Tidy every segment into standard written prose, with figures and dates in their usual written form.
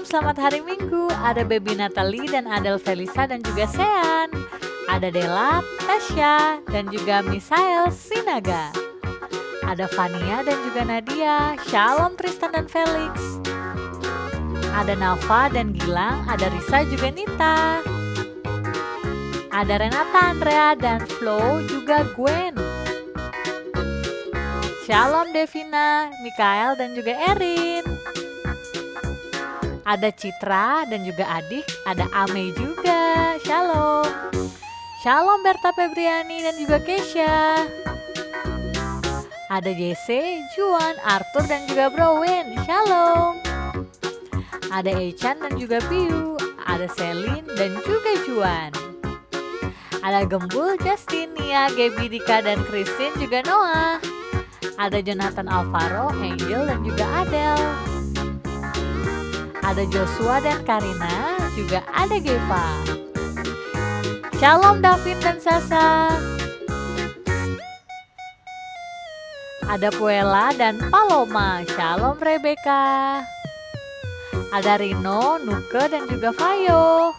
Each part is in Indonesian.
selamat hari Minggu. Ada Baby Natalie dan Adel Felisa dan juga Sean. Ada Della, Tasya, dan juga Misael Sinaga. Ada Fania dan juga Nadia. Shalom Tristan dan Felix. Ada Nafa dan Gilang. Ada Risa juga Nita. Ada Renata, Andrea, dan Flo juga Gwen. Shalom Devina, Mikael, dan juga Erin. Ada Citra dan juga Adik, ada Ame juga. Shalom. Shalom Berta Febriani dan juga Kesha. Ada Jesse, Juan, Arthur, dan juga Browen. Shalom. Ada Echan dan juga Piu. Ada Selin dan juga Juan. Ada Gembul, Justin, Nia, Gaby, Dika, dan Christine, juga Noah. Ada Jonathan Alvaro, Angel, dan juga Adele. Ada Joshua dan Karina, juga ada Geva. Shalom Davin dan Sasa. Ada Puela dan Paloma. Shalom Rebecca. Ada Rino, Nuke, dan juga Fayo.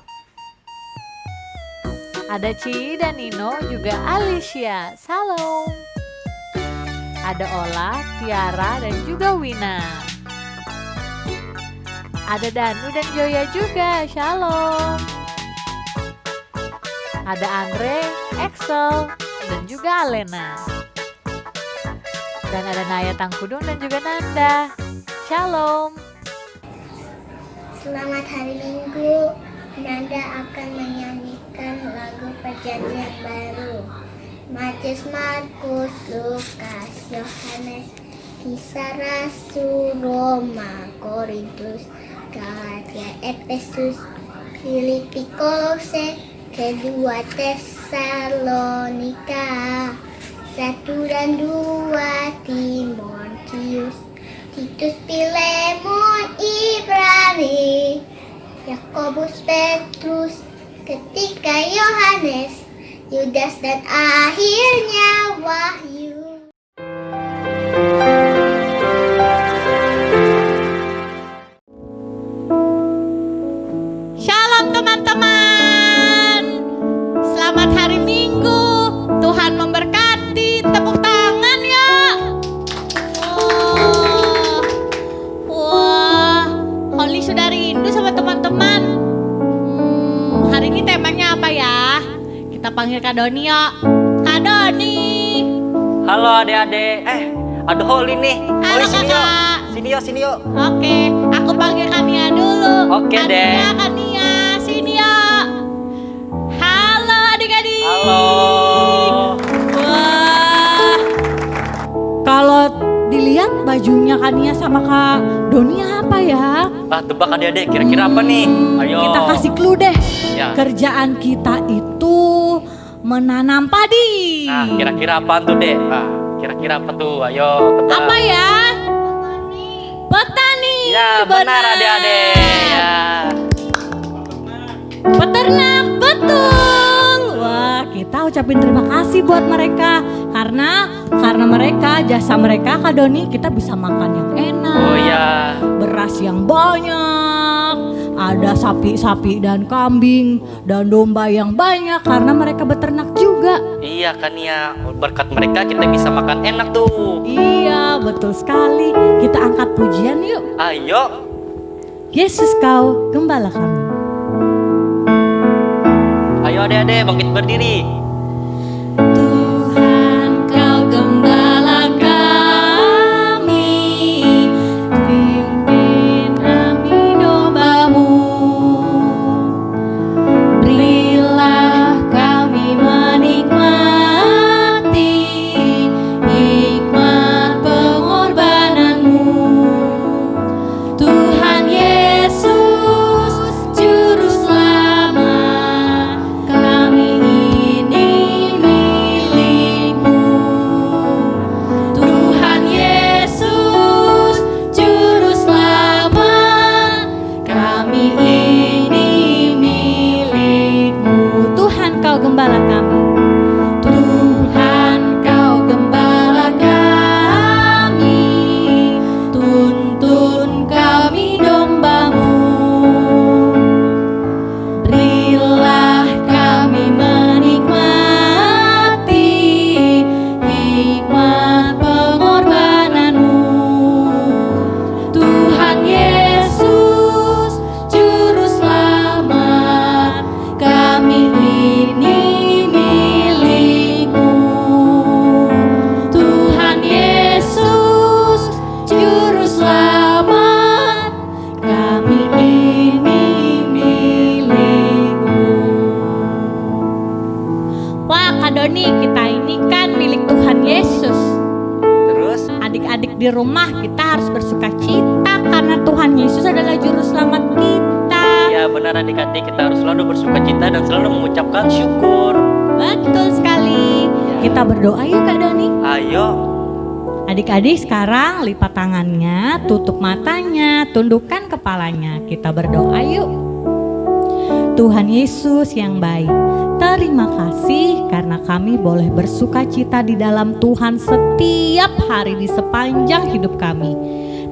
Ada Ci dan Nino, juga Alicia. Shalom. Ada Ola, Tiara, dan juga Wina. Ada Danu dan Joya juga. Shalom. Ada Andre, Excel, dan juga Alena. Dan ada Naya Tangkudung dan juga Nanda. Shalom. Selamat hari Minggu. Nanda akan menyanyikan lagu Perjanjian Baru. Matius, Markus, Lukas, Yohanes, Kisah Rasul, Roma, Korintus, Galatia, Efesus, Filipi, Kolose, kedua Tesalonika, 1 dan 2 Timotius, Titus, Filemon, Ibrani, Yakobus, Petrus, ketika Yohanes, Yudas, dan akhirnya Wahyu. Shalom teman-teman. Selamat hari Minggu. Tuhan memberkati. Tepuk tangan ya. Wah, Holly sudah rindu sama teman-teman. Hari ini temanya apa ya? Kita panggil Kak Doni yuk. Kak Doni. Halo adik-adik. Ada Holly nih. Halo Holly sini yuk. kakak. Sini yuk. Oke, aku panggil Kania dulu. Oke deh. Kania, sini yuk. Halo adik-adik. Halo. Wah. Kalau dilihat bajunya Kania sama Kak Doni apa ya? Tebak adik-adik, kira-kira apa nih? Ayo. Kita kasih clue deh. Ya. Kerjaan kita itu menanam padi. Nah, kira-kira apa tuh, Dek? Kira-kira apa tuh? Ayo, tebak. Apa ya? Petani. Ya, benar adik-adik. Ya. Peternak, betul. Wah, kita ucapin terima kasih buat mereka karena mereka, jasa mereka Kak Doni, kita bisa makan yang enak. Oh ya. Beras yang banyak, ada sapi-sapi dan kambing dan domba yang banyak karena mereka beternak juga. Iya kan ya, berkat mereka kita bisa makan enak tuh. Iya, betul sekali. Kita angkat pujian yuk. Ayo. Yesus kau gembala kami. Ayo adik-adik, bangkit berdiri. Tuhan kau gembala kami, pimpin kami domba-Mu. Berilah kami menikmati hikmat pengorbanan-Mu. Tuhan Yesus, Juru Selamat, kami ini rumah kita harus bersuka cita karena Tuhan Yesus adalah juru selamat kita. Ya benar adik-adik, kita harus selalu bersuka cita dan selalu mengucapkan syukur. Betul sekali. Kita berdoa yuk Kak Doni. Ayo. Adik-adik sekarang lipat tangannya, tutup matanya, tundukkan kepalanya. Kita berdoa yuk. Tuhan Yesus yang baik, terima kasih karena kami boleh bersuka cita di dalam Tuhan setiap hari di sepanjang hidup kami.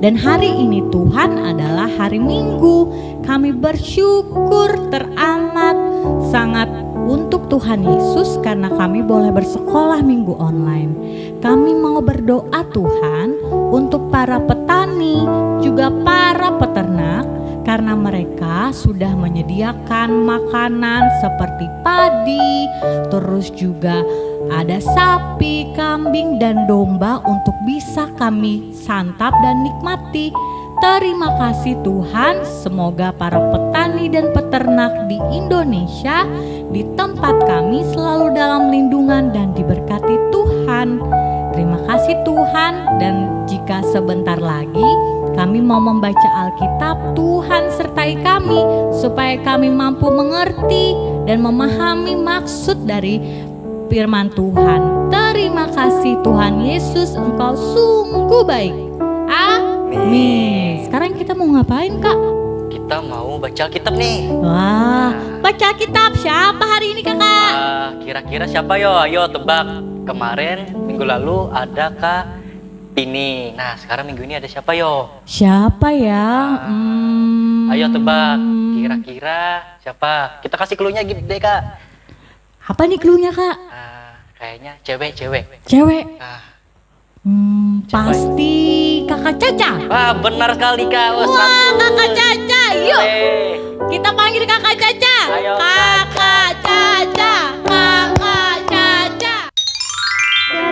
Dan hari ini Tuhan adalah hari Minggu. Kami bersyukur teramat sangat untuk Tuhan Yesus karena kami boleh bersekolah minggu online. Kami mau berdoa Tuhan untuk para petani juga para peternak karena mereka sudah menyediakan makanan seperti padi, terus juga ada sapi, kambing dan domba untuk bisa kami santap dan nikmati. Terima kasih Tuhan, semoga para petani dan peternak di Indonesia di tempat kami selalu dalam lindungan dan diberkati Tuhan. Terima kasih Tuhan, dan jika sebentar lagi kami mau membaca Alkitab, Tuhan sertai kami supaya kami mampu mengerti dan memahami maksud dari firman Tuhan. Terima kasih Tuhan Yesus, Engkau sungguh baik. Amin. Sekarang kita mau ngapain Kak? Kita mau baca Alkitab nih. Wah, baca Alkitab siapa hari ini Kakak? Kira-kira siapa yo? Ayo tebak. Kemarin minggu lalu ada Kak Tini. Nah sekarang minggu ini ada siapa yo? Siapa ya? Ayo tebak. Kira-kira siapa? Kita kasih clue-nya gitu deh Kak. Apa nih clue-nya Kak? Kayaknya cewek. Cewek. Siapa? Pasti Kakak Caca. Wah benar sekali Kak. Wah Kakak Caca, yuk kita panggil Kakak Caca. Ayo, Kakak Caca, Kakak Caca.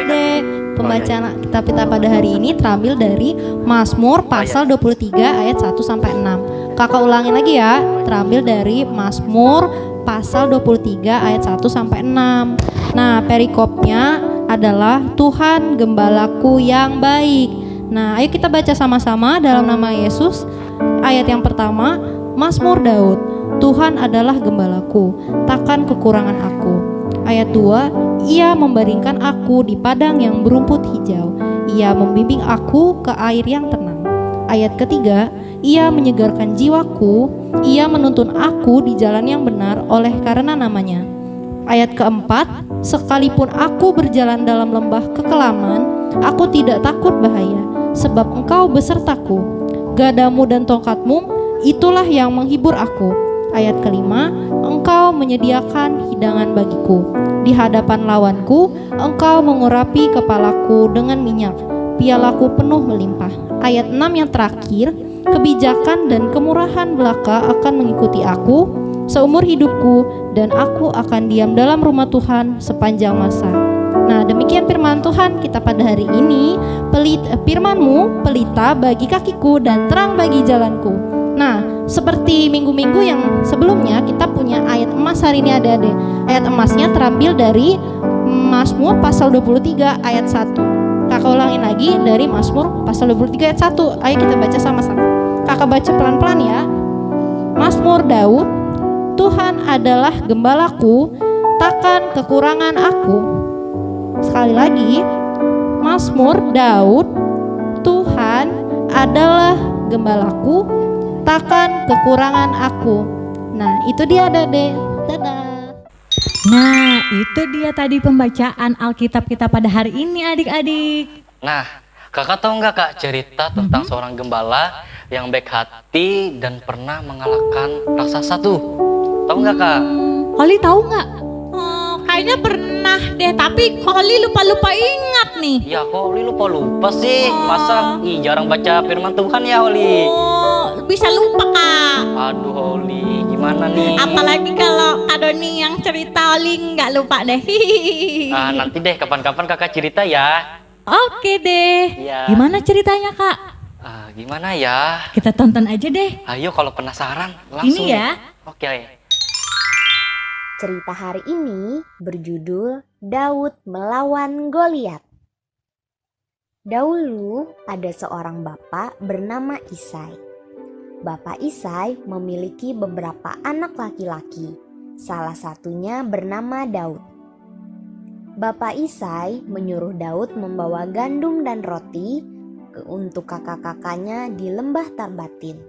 Dek, pembacaan kitab kita pada hari ini terambil dari Mazmur pasal 23 ayat 1 sampai 6. Kakak ulangin lagi ya, terambil dari Mazmur pasal 23 ayat 1 sampai 6. Nah, perikopnya adalah Tuhan gembalaku yang baik. Nah, ayo kita baca sama-sama dalam nama Yesus. Ayat yang pertama, Mazmur Daud. Tuhan adalah gembalaku, takkan kekurangan aku. Ayat 2, Ia membaringkan aku di padang yang berumput hijau. Ia membimbing aku ke air yang tenang. Ayat ketiga, Ia menyegarkan jiwaku. Ia menuntun aku di jalan yang benar oleh karena namanya. Ayat keempat, sekalipun aku berjalan dalam lembah kekelaman, aku tidak takut bahaya, sebab Engkau besertaku. Gadamu dan tongkatmu, itulah yang menghibur aku. Ayat kelima, Engkau menyediakan hidangan bagiku. Di hadapan lawanku, Engkau mengurapi kepalaku dengan minyak. Pialaku penuh melimpah. Ayat 6 yang terakhir, kebijakan dan kemurahan belaka akan mengikuti aku seumur hidupku, dan aku akan diam dalam rumah Tuhan sepanjang masa. Nah, demikian firman Tuhan kita pada hari ini. Firman-Mu pelita bagi kakiku dan terang bagi jalanku. Nah, seperti minggu-minggu yang sebelumnya, kita punya ayat emas hari ini adik-adik. Ayat emasnya terambil dari Mazmur pasal 23 ayat 1. Kakak ulangin lagi dari Mazmur pasal 23 ayat 1. Ayo kita baca sama-sama. Kakak baca pelan-pelan ya. Mazmur Daud. Tuhan adalah gembalaku, takkan kekurangan aku. Sekali lagi, Mazmur Daud. Tuhan adalah gembalaku, takkan kekurangan aku. Nah, itu dia Dade. Dadah. Nah, itu dia tadi pembacaan Alkitab kita pada hari ini adik-adik. Nah, kakak tahu nggak Kak cerita tentang seorang gembala yang baik hati dan pernah mengalahkan raksasa tuh? Tahu nggak Kak? Koli tahu nggak? Kayaknya pernah deh, tapi Koli lupa-lupa ingat nih. Ya kok Oli lupa sih? Masa jarang baca firman Tuhan ya Oli? Bisa lupa Kak. Aduh Oli, gimana nih? Apalagi kalau Kak Doni yang cerita, Oli nggak lupa deh. Nanti deh kapan-kapan kakak cerita ya. Oke deh. Iya. Gimana ceritanya Kak? Gimana ya? Kita tonton aja deh. Ayo kalau penasaran langsung. Ini ya. Oke. Cerita hari ini berjudul Daud melawan Goliat. Dahulu ada seorang bapak bernama Isai. Bapak Isai memiliki beberapa anak laki-laki, salah satunya bernama Daud. Bapak Isai menyuruh Daud membawa gandum dan roti untuk kakak-kakaknya di lembah Tarbatin.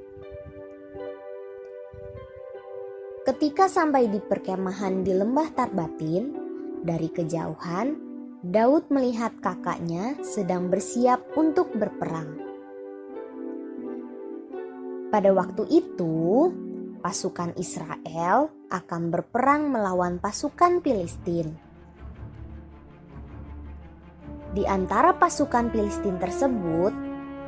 Ketika sampai di perkemahan di lembah Tarbatin, dari kejauhan Daud melihat kakaknya sedang bersiap untuk berperang. Pada waktu itu, pasukan Israel akan berperang melawan pasukan Filistin. Di antara pasukan Filistin tersebut,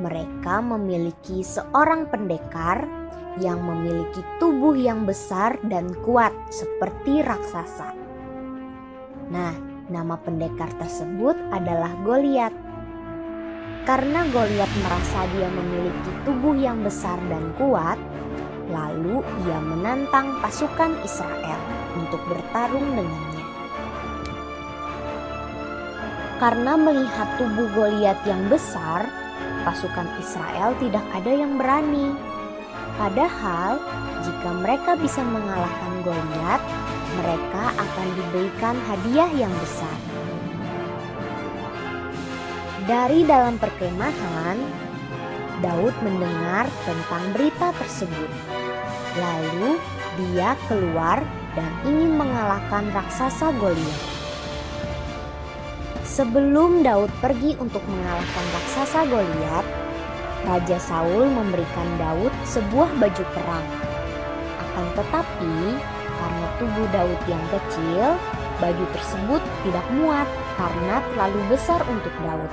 mereka memiliki seorang pendekar yang memiliki tubuh yang besar dan kuat seperti raksasa. Nah, nama pendekar tersebut adalah Goliat. Karena Goliat merasa dia memiliki tubuh yang besar dan kuat, lalu ia menantang pasukan Israel untuk bertarung dengannya. Karena melihat tubuh Goliat yang besar, pasukan Israel tidak ada yang berani. Padahal, jika mereka bisa mengalahkan Goliat, mereka akan diberikan hadiah yang besar. Dari dalam perkemahan, Daud mendengar tentang berita tersebut. Lalu dia keluar dan ingin mengalahkan raksasa Goliat. Sebelum Daud pergi untuk mengalahkan raksasa Goliat, Raja Saul memberikan Daud sebuah baju perang. Akan tetapi, karena tubuh Daud yang kecil, baju tersebut tidak muat karena terlalu besar untuk Daud.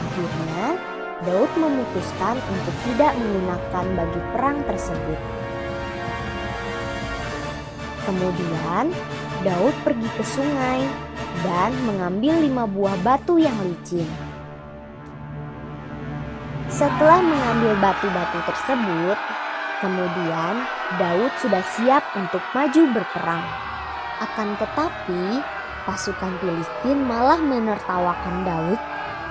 Akhirnya, Daud memutuskan untuk tidak menggunakan baju perang tersebut. Kemudian, Daud pergi ke sungai dan mengambil 5 buah batu yang licin. Setelah mengambil batu-batu tersebut, kemudian Daud sudah siap untuk maju berperang. Akan tetapi, pasukan Filistin malah menertawakan Daud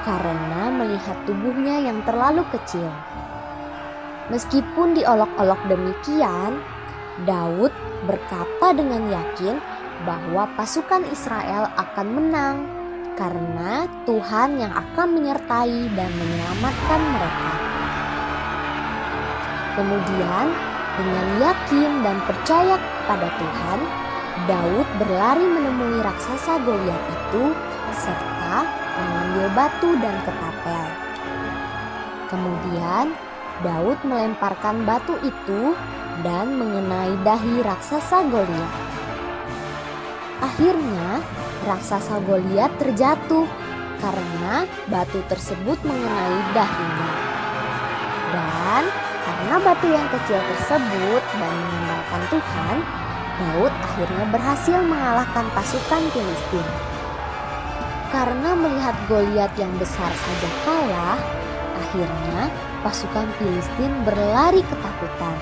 karena melihat tubuhnya yang terlalu kecil. Meskipun diolok-olok demikian, Daud berkata dengan yakin bahwa pasukan Israel akan menang karena Tuhan yang akan menyertai dan menyelamatkan mereka. Kemudian, dengan yakin dan percaya kepada Tuhan, Daud berlari menemui raksasa Goliat itu serta mengambil batu dan ketapel. Kemudian, Daud melemparkan batu itu dan mengenai dahi raksasa Goliat. Akhirnya, raksasa Goliat terjatuh karena batu tersebut mengenai dahinya. Dan karena batu yang kecil tersebut dan mengandalkan Tuhan, Daud akhirnya berhasil mengalahkan pasukan Filistin. Karena melihat Goliat yang besar saja kalah, akhirnya pasukan Filistin berlari ketakutan.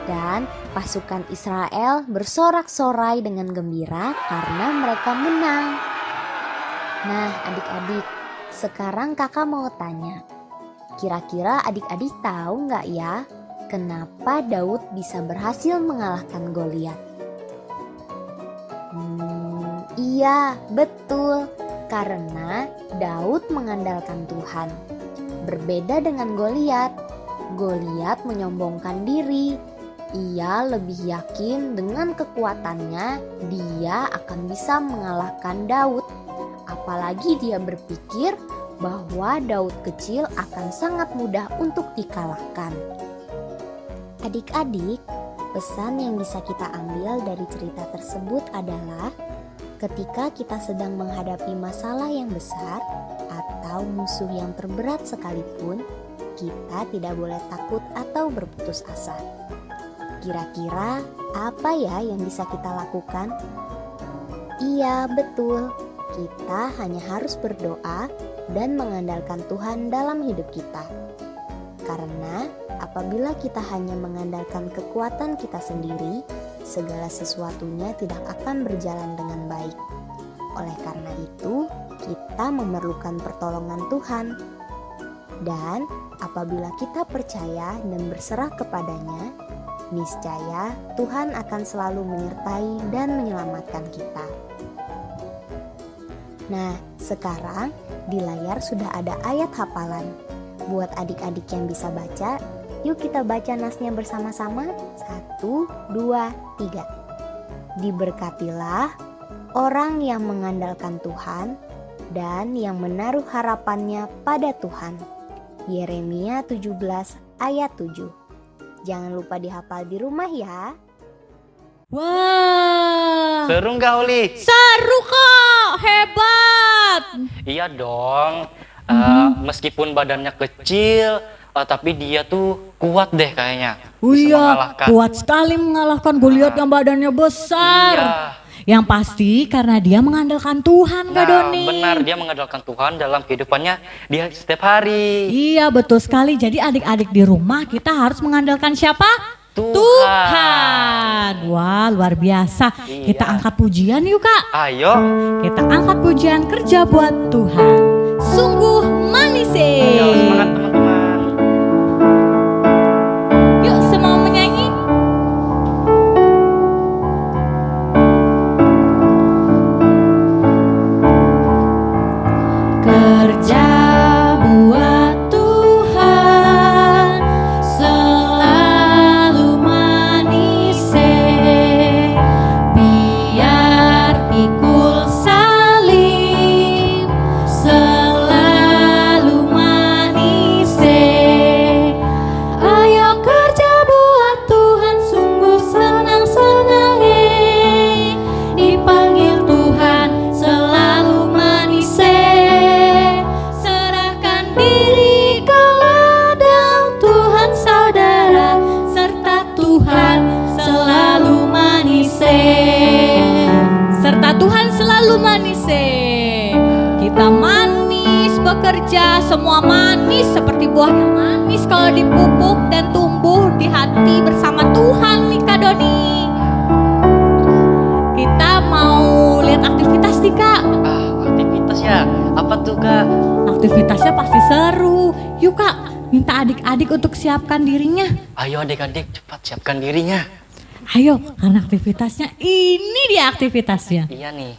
Dan pasukan Israel bersorak-sorai dengan gembira karena mereka menang. Nah, adik-adik, sekarang kakak mau tanya. Kira-kira adik-adik tahu nggak ya kenapa Daud bisa berhasil mengalahkan Goliat? Iya, betul. Karena Daud mengandalkan Tuhan. Berbeda dengan Goliat. Goliat menyombongkan diri. Ia lebih yakin dengan kekuatannya dia akan bisa mengalahkan Daud. Apalagi dia berpikir bahwa Daud kecil akan sangat mudah untuk dikalahkan. Adik-adik, pesan yang bisa kita ambil dari cerita tersebut adalah ketika kita sedang menghadapi masalah yang besar atau musuh yang terberat sekalipun, kita tidak boleh takut atau berputus asa. Kira-kira apa ya yang bisa kita lakukan? Iya, betul. Kita hanya harus berdoa dan mengandalkan Tuhan dalam hidup kita. Karena apabila kita hanya mengandalkan kekuatan kita sendiri, segala sesuatunya tidak akan berjalan dengan baik. Oleh karena itu, kita kita memerlukan pertolongan Tuhan. Dan apabila kita percaya dan berserah kepadanya, niscaya Tuhan akan selalu menyertai dan menyelamatkan kita. Nah, sekarang di layar sudah ada ayat hafalan. Buat adik-adik yang bisa baca, yuk kita baca nasnya bersama-sama. 1, 2, 3. Diberkatilah orang yang mengandalkan Tuhan dan yang menaruh harapannya pada Tuhan. Yeremia 17 ayat 7. Jangan lupa dihafal di rumah ya. Wah, Seru nggak Oli? seru kok, hebat. Iya dong. Meskipun badannya kecil, tapi dia tuh kuat deh kayaknya. Oh Bisa iya, mengalahkan. kuat sekali mengalahkan Goliat yang badannya besar. Iya. Yang pasti karena dia mengandalkan Tuhan, Kak Nah, Doni. benar, dia mengandalkan Tuhan dalam kehidupannya dia setiap hari. Iya, betul sekali. Jadi adik-adik di rumah kita harus mengandalkan siapa? Tuhan. Wah, luar biasa. Iya. Kita angkat pujian yuk, Kak. Ayo. Kita angkat pujian kerja buat Tuhan. Sungguh manis. Ayo, semangat teman-teman. Yuk, semua menyanyi. Kerja buat Tuhan selalu manis, biar pikul salib selalu manis. Ayo kerja buat Tuhan, sungguh senang-senang, dipanggil Tuhan selalu manis. Serahkan diri ke ladang Tuhan saudara, serta Tuhan selalu manis. Serta Tuhan selalu manis. Kita manis bekerja, semua manis seperti buah yang manis kalau dipupuk dan tumbuh di hati bersama Tuhan nih Kak Doni. Kita mau lihat aktivitas nih Kak. Aktivitas ya. Apa tuh Kak? Aktivitasnya pasti seru. Yuk Kak, minta adik-adik untuk siapkan dirinya. Ayo adik-adik cepat siapkan dirinya. Ayo, karena aktivitasnya ini dia aktivitasnya. Iya nih.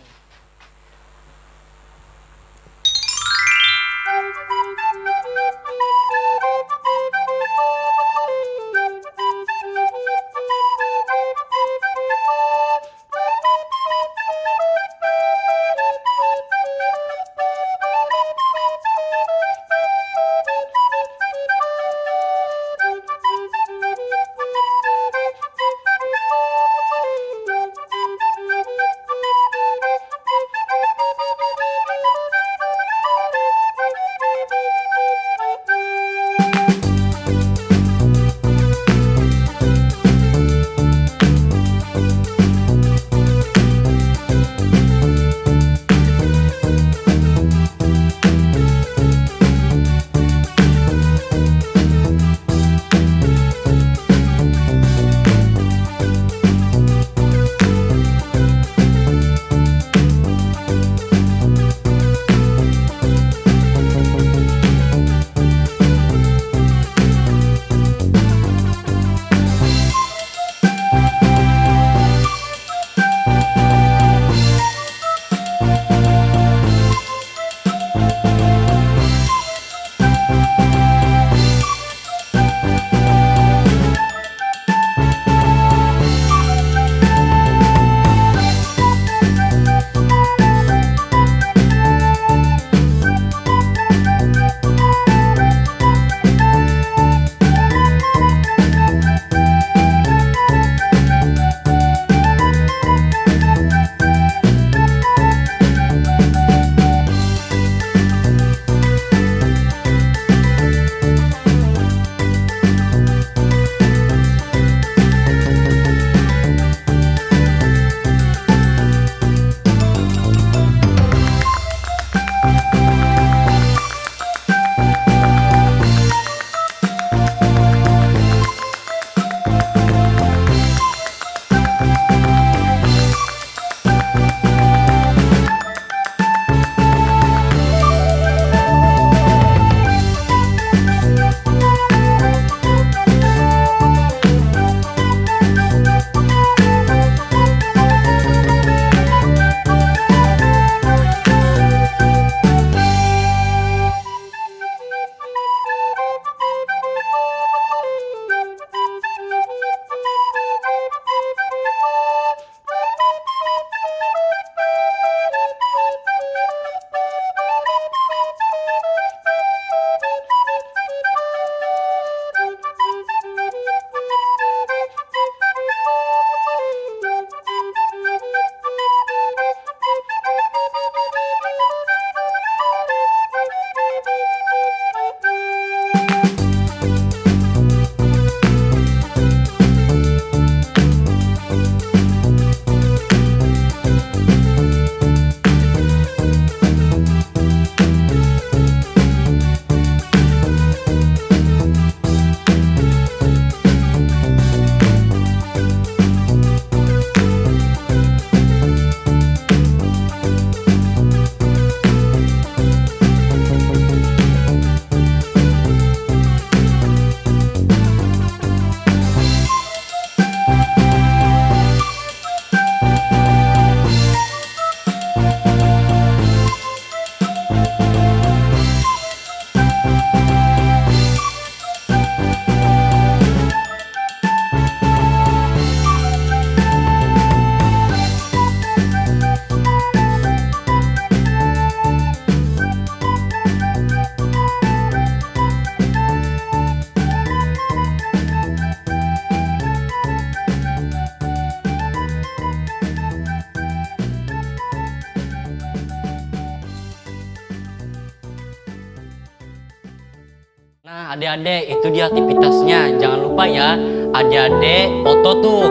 adik-adik, itu dia aktivitasnya. Jangan lupa ya, adik-adik foto tuh,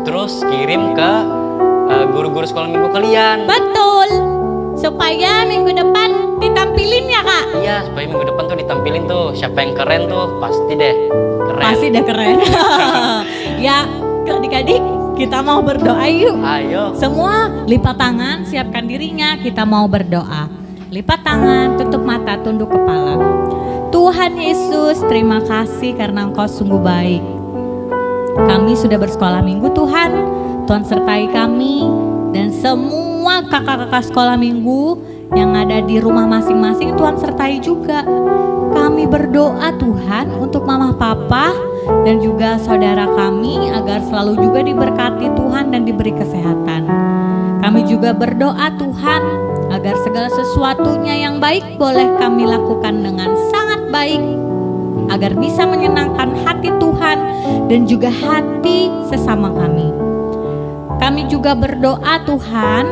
terus kirim ke guru-guru sekolah minggu kalian. Betul. Supaya minggu depan ditampilin ya Kak. Iya, supaya minggu depan tuh ditampilin tuh siapa yang keren tuh, pasti deh keren. Pasti udah keren. Ya, adik-adik, kita mau berdoa yuk. Ayo. Semua lipat tangan, siapkan dirinya, kita mau berdoa. Lipat tangan, tutup mata, tunduk kepala. Tuhan Yesus, terima kasih karena Engkau sungguh baik. Kami sudah bersekolah minggu Tuhan. Tuhan sertai kami dan semua kakak-kakak sekolah minggu yang ada di rumah masing-masing, Tuhan sertai juga. Kami berdoa Tuhan untuk mama papa dan juga saudara kami agar selalu juga diberkati Tuhan dan diberi kesehatan. Kami juga berdoa Tuhan agar segala sesuatunya yang baik boleh kami lakukan dengan sangat baik, agar bisa menyenangkan hati Tuhan dan juga hati sesama kami. Kami juga berdoa Tuhan,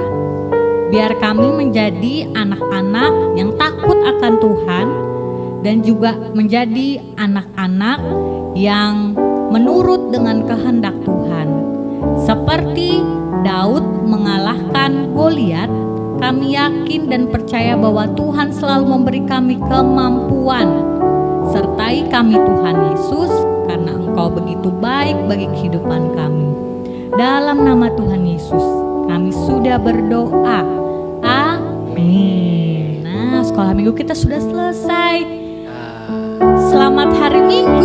biar kami menjadi anak-anak yang takut akan Tuhan dan juga menjadi anak-anak yang menurut dengan kehendak Tuhan. Seperti Daud mengalahkan Goliat, kami yakin dan percaya bahwa Tuhan selalu memberi kami kemampuan. Sertai kami Tuhan Yesus, karena Engkau begitu baik bagi kehidupan kami. Dalam nama Tuhan Yesus, kami sudah berdoa. Amin. Nah, sekolah minggu kita sudah selesai. Selamat hari Minggu.